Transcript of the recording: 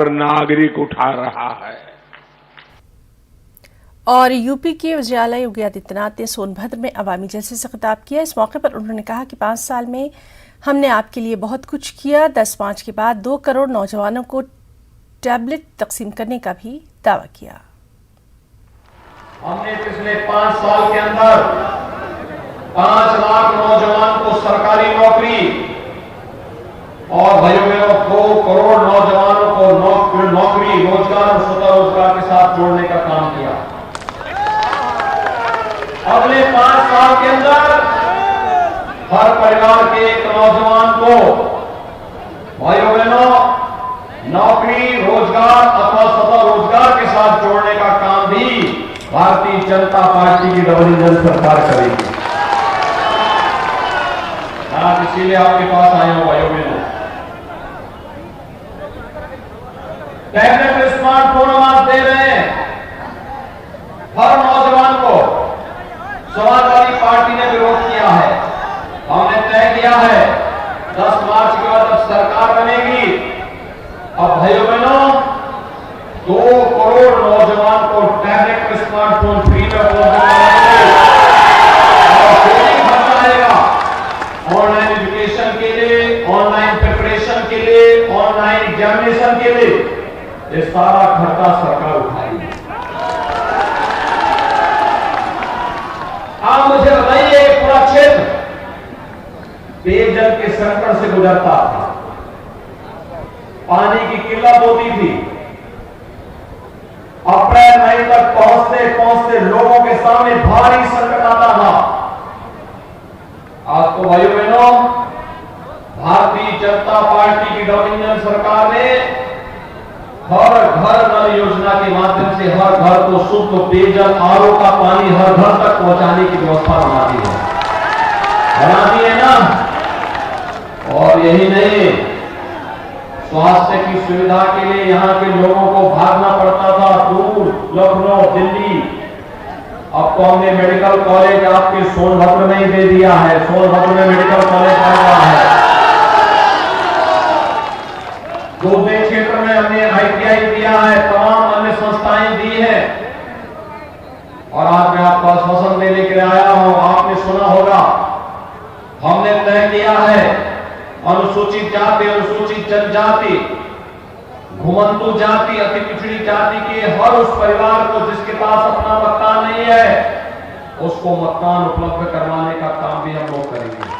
नागरिक उठा रहा है। और यूपी के उजियाला योगी आदित्यनाथ ने सोनभद्र में अवामी जलसे से खिताब किया। इस मौके पर उन्होंने कहा कि 5 साल में हमने आपके लिए बहुत कुछ किया। 10 मार्च के बाद 2 करोड़ नौजवानों को टैबलेट तकसीम करने का भी दावा किया। हमने पिछले 5 साल के अंदर 5 लाख नौजवान को सरकारी नौकरी और भाइयों बहनों 2 करोड़ नौजवानों को नौकरी रोजगार और स्वतः रोजगार के साथ जोड़ने का काम किया। अगले 5 साल के अंदर हर परिवार के एक नौजवान को भाइयों बहनों नौकरी रोजगार अथवा स्वतः रोजगार के साथ जोड़ने का काम भी भारतीय जनता पार्टी की डबल इंजन सरकार करेगी। आज इसीलिए आपके पास आए हो भाइयों बहनों। टैबलेट स्मार्टफोन हम आज दे रहे हैं हर नौजवान को। समाजवादी पार्टी ने विरोध किया है। हमने तय किया है 10 मार्च के बाद अब सरकार बनेगी। अब भाइयों बहनों 2 करोड़ नौजवान को टैबलेट स्मार्टफोन फ्री में उपलब्ध कराएंगे और कोचिंग खर्चा आएगा ऑनलाइन एजुकेशन के लिए, ऑनलाइन प्रिपरेशन के लिए, ऑनलाइन एग्जामिनेशन के लिए। ये सारा खर्चा सरकार उठाएगी। आप मुझे बताइए पूरा क्षेत्र पेयजल के संकट से गुजरता था, पानी की किल्लत होती थी। अप्रैल मई तक पहुंचते पहुंचते लोगों के सामने भारी संकट आता था। आज तो भाइयों बहनों भारतीय जनता पार्टी की डबल इंजन सरकार ने हर घर नल योजना के माध्यम से हर घर को शुद्ध पेयजल आरओ का पानी हर घर तक पहुंचाने की व्यवस्था बनाती है ना। और यही नहीं, स्वास्थ्य की सुविधा के लिए यहां के लोगों को भागना पड़ता था दूर लखनऊ दिल्ली। अब तो हमने मेडिकल कॉलेज आपके सोनभद्र में ही दे दिया है। सोनभद्र में मेडिकल कॉलेज बन रहा है। दूसरे क्षेत्र में हमने आईटीआई दिया है, तमाम अन्य संस्थाएं दी हैं। और आज मैं आपको आश्वासन देने के लिए आया हूं। आपने सुना होगा हमने तय किया है अनुसूचित जाति, अनुसूचित जनजाति, घुमंतु जाति, अति पिछड़ी जाति के हर उस परिवार को जिसके पास अपना मकान नहीं है उसको मकान उपलब्ध करवाने का काम भी हम लोग करेंगे।